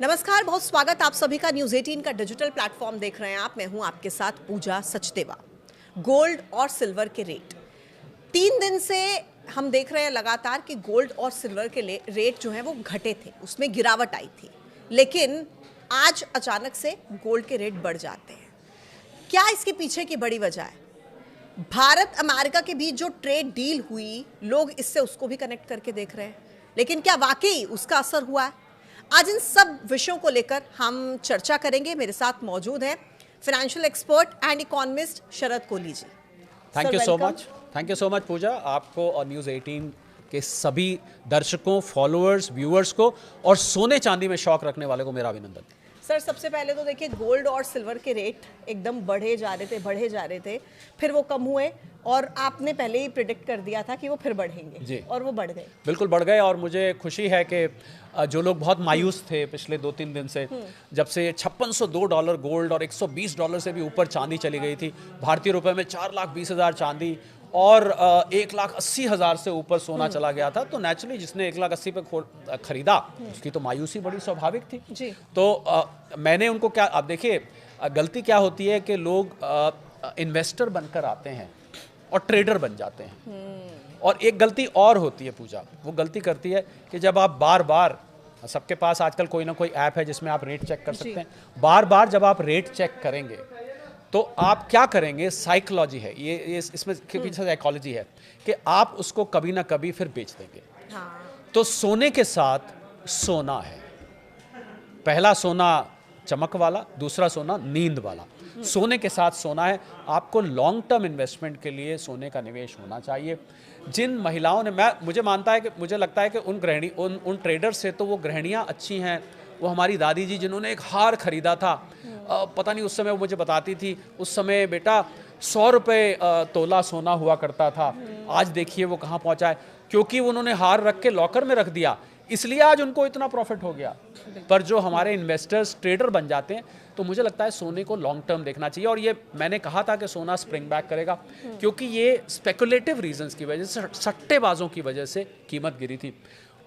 नमस्कार, बहुत स्वागत आप सभी का न्यूज़ 18 का डिजिटल प्लेटफॉर्म देख रहे हैं आप। मैं हूं आपके साथ पूजा सचदेवा। गोल्ड और सिल्वर के रेट 3 दिन से हम देख रहे हैं लगातार कि गोल्ड और सिल्वर के रेट जो हैं वो घटे थे, उसमें गिरावट आई थी। लेकिन आज अचानक से गोल्ड के रेट बढ़ जाते हैं। क्या इसके पीछे की बड़ी वजह है? भारत अमेरिका के बीच जो ट्रेड डील हुई, लोग इससे उसको भी कनेक्ट करके देख रहे हैं, लेकिन क्या वाकई उसका असर हुआ है? आज इन सब विषयों को लेकर हम चर्चा करेंगे। मेरे साथ मौजूद हैं financial expert and economist Sharad Kohli ji. Thank you so much Pooja, आपको और न्यूज़ 18 के सभी दर्शकों, फॉलोअर्स, व्यूअर्स को और सोने चांदी में शौक रखने वाले को मेरा अभिनंदन। सर, सबसे पहले तो देखिए, गोल्ड और सिल्वर के रेट एकदम बढ़े जा रहे थे, फिर वो कम हुए और आपने पहले ही प्रिडिक्ट कर दिया था कि वो फिर बढ़ेंगे जी, और वो बढ़ गए। बिल्कुल बढ़ गए और मुझे खुशी है कि जो लोग बहुत मायूस थे पिछले 2-3 दिन से, जब से $5602 गोल्ड और $120 से भी ऊपर चांदी चली गई थी, भारतीय रुपए में 4,20,000 चांदी और 1,80,000 से ऊपर सोना चला गया था, तो नेचुरली जिसने 1,80,000 पे खरीदा उसकी तो मायूसी बड़ी स्वाभाविक थी जी। तो मैंने उनको क्या, आप देखिए गलती क्या होती है कि लोग इन्वेस्टर बनकर आते हैं और ट्रेडर बन जाते हैं। और एक गलती और होती है पूजा, वो गलती करती है कि जब आप बार बार, सबके पास आजकल कोई ना कोई ऐप है जिसमें आप रेट चेक कर सकते हैं, बार बार जब आप रेट चेक करेंगे तो आप क्या करेंगे, साइकोलॉजी है ये इसमें के पीछे साइकोलॉजी है कि आप उसको कभी ना कभी फिर बेच देंगे। तो सोने के साथ सोना है, पहला सोना चमक वाला, दूसरा सोना नींद वाला। सोने के साथ सोना है। आपको लॉन्ग टर्म इन्वेस्टमेंट के लिए सोने का निवेश होना चाहिए। जिन महिलाओं ने, मुझे लगता है कि उन ट्रेडर से तो वो गृहिणियाँ अच्छी हैं। वो हमारी दादी जी जिन्होंने एक हार खरीदा था, पता नहीं उस समय वो मुझे बताती थी, उस समय बेटा 100 रुपये तोला सोना हुआ करता था। आज देखिए वो कहाँ पहुँचा है, क्योंकि उन्होंने हार रख के लॉकर में रख दिया, इसलिए आज उनको इतना प्रॉफिट हो गया। पर जो हमारे इन्वेस्टर्स ट्रेडर बन जाते हैं, तो मुझे लगता है सोने को लॉन्ग टर्म देखना चाहिए। और ये मैंने कहा था कि सोना स्प्रिंग बैक करेगा, क्योंकि ये स्पेकुलेटिव रीजंस की वजह से, सट्टेबाजों की वजह से कीमत गिरी थी।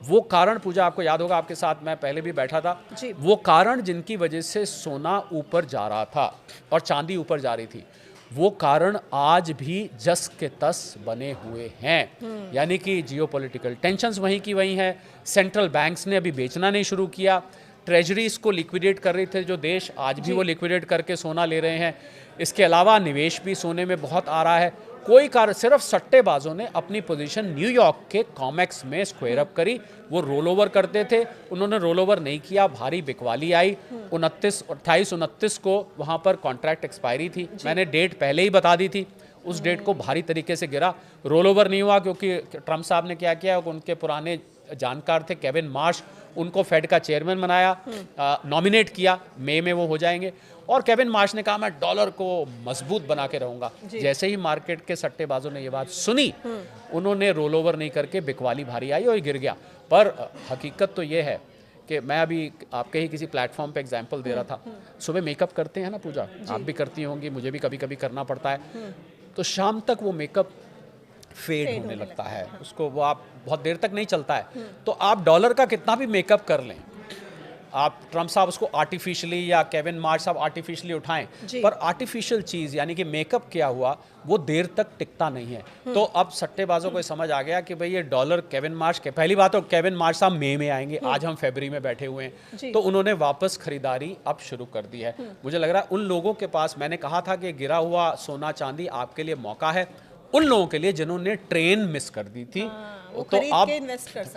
वो कारण पूजा, आपको याद होगा, आपके साथ मैं पहले भी बैठा था, वो कारण जिनकी वजह से सोना ऊपर जा रहा था और चांदी ऊपर जा रही थी, वो कारण आज भी जस के तस बने हुए हैं। यानी कि जियोपॉलिटिकल टेंशंस वहीं की वहीं हैं। सेंट्रल बैंक्स ने अभी बेचना नहीं शुरू किया, ट्रेजरीज को लिक्विडेट कर रहे थे जो देश, आज भी वो लिक्विडेट करके सोना ले रहे हैं। इसके अलावा निवेश भी सोने में बहुत आ रहा है। कोई कारण, सिर्फ सट्टेबाजों ने अपनी पोजीशन न्यूयॉर्क के कॉमेक्स में स्क्वायर अप करी। वो रोल ओवर करते थे, उन्होंने रोल ओवर नहीं किया, भारी बिकवाली आई। 28-29 को वहाँ पर कॉन्ट्रैक्ट एक्सपायरी थी, मैंने डेट पहले ही बता दी थी। उस डेट को भारी तरीके से गिरा, रोल ओवर नहीं हुआ, क्योंकि ट्रम्प साहब ने क्या किया, उनके पुराने जानकार थे केविन मार्श, उनको फेड का चेयरमैन बनाया, नॉमिनेट किया, मई में वो हो जाएंगे। और केविन मार्श ने कहा मैं डॉलर को मजबूत बना के रहूंगा। जैसे ही मार्केट के सट्टेबाजों ने ये बात सुनी, उन्होंने रोल ओवर नहीं करके बिकवाली भारी आई और गिर गया। पर हकीकत तो ये है कि मैं अभी आपके ही किसी प्लेटफॉर्म पे एग्जांपल दे रहा था, सुबह मेकअप करते हैं ना पूजा, आप भी करती होंगी, मुझे भी कभी कभी करना पड़ता है, तो शाम तक वो मेकअप फेड होने लगता है, उसको वो आप बहुत देर तक नहीं चलता है। तो आप डॉलर का कितना भी मेकअप कर लें, आप ट्रम्प साहब उसको आर्टिफिशियली या केविन मार्श साहब आर्टिफिशियली उठाएं, पर आर्टिफिशियल चीज़ यानी कि मेकअप किया हुआ वो देर तक टिकता नहीं है। तो अब सट्टेबाजों को समझ आ गया कि भाई ये डॉलर केविन मार्श के, पहली बात तो केविन मार्श साहब मई में आएंगे, आज हम फरवरी में बैठे हुए हैं, तो उन्होंने वापस खरीदारी अब शुरू कर दी है। मुझे लग रहा है उन लोगों के पास, मैंने कहा था कि गिरा हुआ सोना चांदी आपके लिए मौका है, उन लोगों के लिए जिन्होंने ट्रेन मिस कर दी थी। तो अब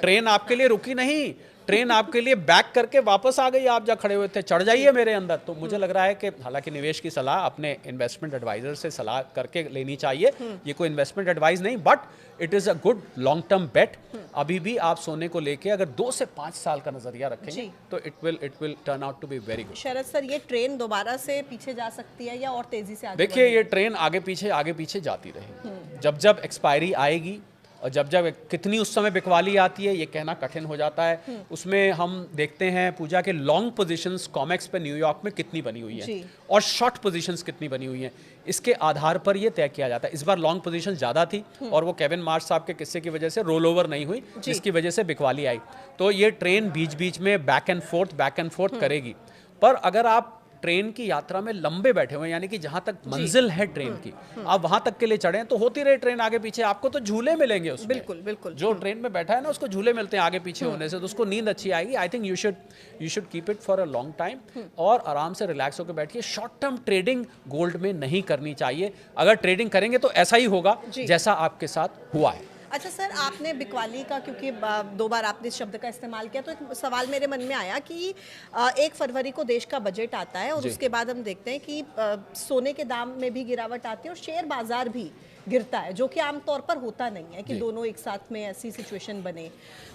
ट्रेन आपके लिए रुकी नहीं, ट्रेन आपके लिए बैक करके वापस आ गई, आप जहाँ खड़े हुए थे, चढ़ जाइए मेरे अंदर। तो मुझे लग रहा है कि हालांकि निवेश की सलाह अपने इन्वेस्टमेंट एडवाइजर से सलाह करके लेनी चाहिए, ये कोई इन्वेस्टमेंट एडवाइस नहीं, but it is a good long term bet. अभी भी आप सोने को लेके अगर 2 से 5 साल का नजरिया रखेंगे तो it will turn out to be very good. Sharad sir, ये ट्रेन दोबारा से पीछे जा सकती है या और तेजी से आगे? देखिए, ये ट्रेन आगे पीछे जाती रहेगी। जब जब एक्सपायरी आएगी और जब जब कितनी उस समय बिकवाली आती है ये कहना कठिन हो जाता है। उसमें हम देखते हैं पूजा के लॉन्ग पोजीशंस कॉमेक्स पे न्यूयॉर्क में कितनी बनी हुई है और शॉर्ट पोजीशंस कितनी बनी हुई हैं, इसके आधार पर ये तय किया जाता है। इस बार लॉन्ग पोजीशन ज़्यादा थी और वो केविन मार्श साहब के किस्से की वजह से रोल ओवर नहीं हुई, जिसकी वजह से बिकवाली आई। तो ये ट्रेन बीच बीच में बैक एंड फोर्थ करेगी। पर अगर आप ट्रेन की यात्रा में लंबे बैठे हुए, यानी कि जहां तक मंजिल है ट्रेन की, आप वहां तक के लिए चढ़े तो होती रहे ट्रेन आगे पीछे, आपको तो झूले मिलेंगे उसमें। बिल्कुल बिल्कुल। जो ट्रेन में बैठा है ना उसको झूले मिलते हैं आगे पीछे होने से, तो उसको नींद अच्छी आएगी। I think you should keep it for a long time और आराम से रिलैक्स होकर बैठिए। शॉर्ट टर्म ट्रेडिंग गोल्ड में नहीं करनी चाहिए। अगर ट्रेडिंग करेंगे तो ऐसा ही होगा जैसा आपके साथ हुआ है। अच्छा सर, आपने बिकवाली का, क्योंकि 2 बार आपने इस शब्द का इस्तेमाल किया, तो एक सवाल मेरे मन में आया कि 1 फरवरी को देश का बजट आता है और उसके बाद हम देखते हैं कि सोने के दाम में भी गिरावट आती है और शेयर बाजार भी गिरता है, जो कि आमतौर पर होता नहीं है कि दोनों एक साथ में ऐसी सिचुएशन बने।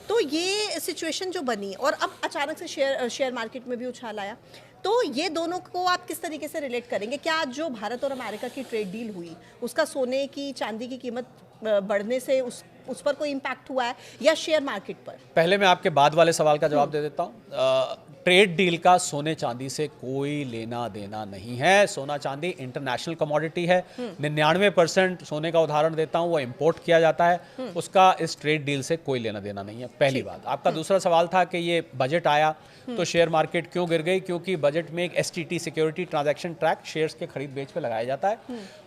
तो ये सिचुएशन जो बनी और अब अचानक से शेयर मार्केट में भी उछाल आया, तो ये दोनों को आप किस तरीके से रिलेट करेंगे? क्या आज जो भारत और अमेरिका की ट्रेड डील हुई उसका सोने की चांदी की कीमत बढ़ने से उस पर कोई इम्पैक्ट हुआ है या शेयर मार्केट पर? पहले मैं आपके बाद वाले सवाल का जवाब दे देता हूँ। ट्रेड डील का सोने चांदी से कोई लेना देना नहीं है। सोना चांदी इंटरनेशनल कमोडिटी है। 99% सोने का उदाहरण देता हूँ वो इंपोर्ट किया जाता है, उसका इस ट्रेड डील से कोई लेना देना नहीं है, पहली बात। आपका दूसरा सवाल था कि ये बजट आया तो शेयर मार्केट क्यों गिर गई? क्योंकि बजट में एक STT security transaction track shares के खरीद बेच पे लगाया जाता है,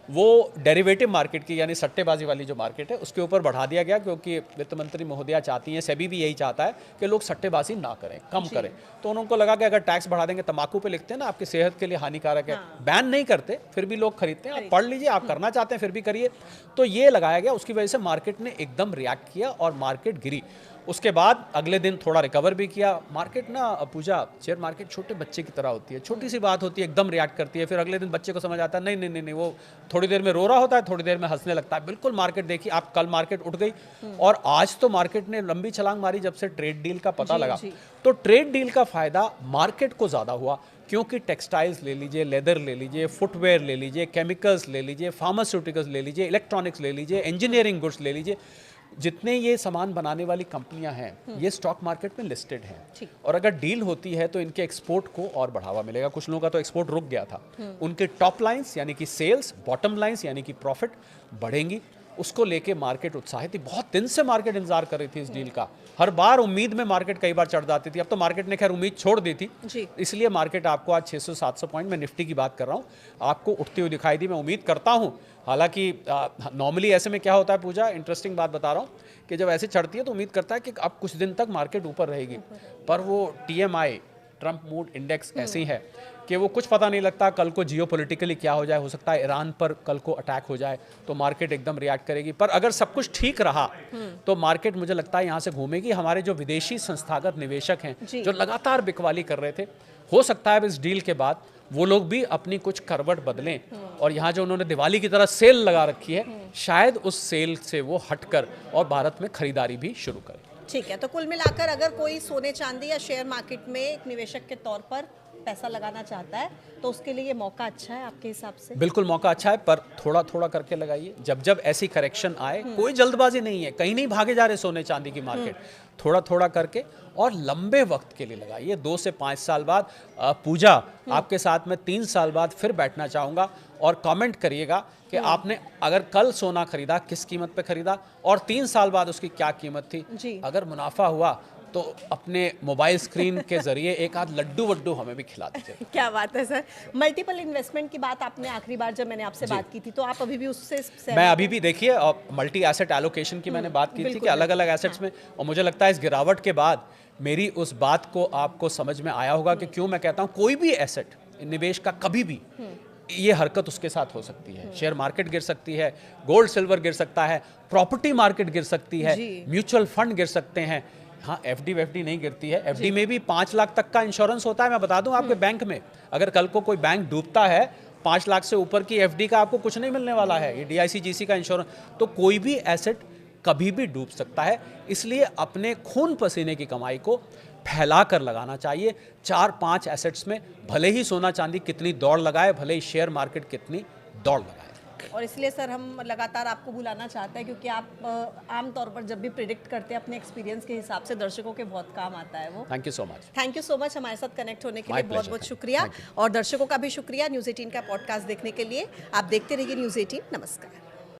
वो डेरिवेटिव मार्केट की यानी सट्टेबाजी वाली जो मार्केट है उसके ऊपर बढ़ा दिया गया, क्योंकि वित्त मंत्री महोदया चाहती हैं, सेबी भी यही चाहता है कि लोग सट्टेबाजी ना करें, कम करें। तो उनको लगा कि अगर टैक्स बढ़ा देंगे, तंबाकू पे लिखते हैं ना आपकी सेहत के लिए हानिकारक है, बैन नहीं करते फिर भी लोग खरीदते हैं। आप पढ़ लीजिए, आप करना चाहते हैं फिर भी करिए। तो ये लगाया गया, उसकी वजह से मार्केट ने एकदम रिएक्ट किया और मार्केट गिरी। उसके बाद अगले दिन थोड़ा रिकवर भी किया मार्केट ना। पूजा, शेयर मार्केट छोटे बच्चे की तरह होती है, छोटी सी बात होती है एकदम रिएक्ट करती है, फिर अगले दिन बच्चे को समझ आता है नहीं नहीं नहीं नहीं, वो थोड़ी देर में रो रहा होता है, थोड़ी देर में हंसने लगता है। बिल्कुल मार्केट देखिए आप, कल मार्केट उठ गई और आज तो मार्केट ने लंबी छलांग मारी जब से ट्रेड डील का पता लगा। तो ट्रेड डील का फायदा मार्केट को ज्यादा हुआ, क्योंकि टेक्सटाइल्स ले लीजिए, लेदर ले लीजिए, फुटवेयर ले लीजिए, केमिकल्स ले लीजिए, फार्मास्यूटिकल्स ले लीजिए, इलेक्ट्रॉनिक्स ले लीजिए, इंजीनियरिंग गुड्स ले लीजिए, जितने ये सामान बनाने वाली कंपनियां हैं ये स्टॉक मार्केट में लिस्टेड हैं। और अगर डील होती है तो इनके एक्सपोर्ट को और बढ़ावा मिलेगा। कुछ लोगों का तो एक्सपोर्ट रुक गया था, उनके टॉप लाइंस यानी कि सेल्स, बॉटम लाइंस यानी कि प्रॉफिट बढ़ेंगी। उसको लेके मार्केट उत्साहित थी, बहुत दिन से मार्केट इंतजार कर रही थी इस डील का। हर बार उम्मीद में मार्केट कई बार चढ़ जाती थी, अब तो मार्केट ने खैर उम्मीद छोड़ दी थी, इसलिए मार्केट आपको आज 600-700 पॉइंट, मैं निफ्टी की बात कर रहा हूँ, आपको उठती हुई दिखाई दी। मैं उम्मीद करता हूँ, हालांकि नॉर्मली ऐसे में क्या होता है पूजा, इंटरेस्टिंग बात बता रहा हूँ कि जब ऐसे चढ़ती है तो उम्मीद करता है कि अब कुछ दिन तक मार्केट ऊपर रहेगी, पर वो TMI, ट्रंप मूड इंडेक्स ऐसी है कि वो कुछ पता नहीं लगता कल को जियोपॉलिटिकली क्या हो जाए। हो सकता है ईरान पर कल को अटैक हो जाए तो मार्केट एकदम रिएक्ट करेगी। पर अगर सब कुछ ठीक रहा तो मार्केट मुझे लगता है यहाँ से घूमेगी। हमारे जो विदेशी संस्थागत निवेशक हैं जो लगातार बिकवाली कर रहे थे, हो सकता है इस डील के बाद वो लोग भी अपनी कुछ करवट बदलें और यहाँ जो उन्होंने दिवाली की तरह सेल लगा रखी है, शायद उस सेल से वो हटकर और भारत में खरीदारी भी शुरू करें। ठीक है, तो कुल मिलाकर अगर कोई सोने चांदी या शेयर मार्केट में एक निवेशक के तौर पर पैसा लगाना चाहता है तो उसके लिए ये मौका अच्छा है आपके हिसाब से? बिल्कुल मौका अच्छा है, पर थोड़ा थोड़ा करके लगाइए। जब जब ऐसी करेक्शन आए, कोई जल्दबाजी नहीं है, कहीं नहीं भागे जा रहे सोने चांदी की मार्केट, थोड़ा थोड़ा करके और लंबे वक्त के लिए लगाइए। 2 से 5 साल बाद पूजा आपके साथ में 3 साल बाद फिर बैठना चाहूँगा और कमेंट करिएगा कि आपने अगर कल सोना खरीदा किस कीमत पे खरीदा और 3 साल बाद उसकी क्या कीमत थी। अगर मुनाफा हुआ तो अपने मोबाइल स्क्रीन के जरिए एक आध लड्डू वड्डू हमें भी खिला दीजिए। क्या बात है सर। मल्टीपल इन्वेस्टमेंट की बात आपने आखिरी बार जब मैंने आपसे बात की थी, तो आप अभी भी उससे? मैं अभी भी देखिए मल्टी एसेट एलोकेशन की मैंने बात की थी कि अलग अलग एसेट्स में, और मुझे लगता है इस गिरावट के बाद मेरी उस बात को आपको समझ में आया होगा कि क्यों मैं कहता हूँ कोई भी एसेट निवेश का कभी भी ये हरकत उसके साथ हो सकती है। शेयर मार्केट गिर सकती है, गोल्ड सिल्वर गिर सकता है, प्रॉपर्टी मार्केट गिर सकती है, म्यूचुअल फंड गिर सकते हैं। हाँ, FD नहीं गिरती है। FD में भी 5 लाख तक का इंश्योरेंस होता है। मैं बता दूं आपके बैंक में अगर कल को कोई बैंक डूबता है, 5 लाख से ऊपर की FD का आपको कुछ नहीं मिलने वाला है। ये DICGC का इंश्योरेंस, तो कोई भी एसेट कभी भी डूब सकता है। इसलिए अपने खून पसीने की कमाई को फैला कर लगाना चाहिए। 4-5 एसेट्स में, भले ही सोना चांदी कितनी दौड़ लगाए, भले ही शेयर मार्केट कितनी दौड़ लगाए। बैक। और इसलिए सर हम लगातार आपको बुलाना चाहते हैं, क्योंकि आप आमतौर पर जब भी प्रिडिक्ट करते हैं अपने एक्सपीरियंस के हिसाब से, दर्शकों के बहुत काम आता है वो। Thank you so much. Thank you so much हमारे साथ कनेक्ट होने के My लिए, बहुत pleasure, बहुत thank you. शुक्रिया। Thank you. और दर्शकों का भी शुक्रिया न्यूज़ 18 का पॉडकास्ट देखने के लिए। आप देखते रहिए न्यूज़ 18। नमस्कार।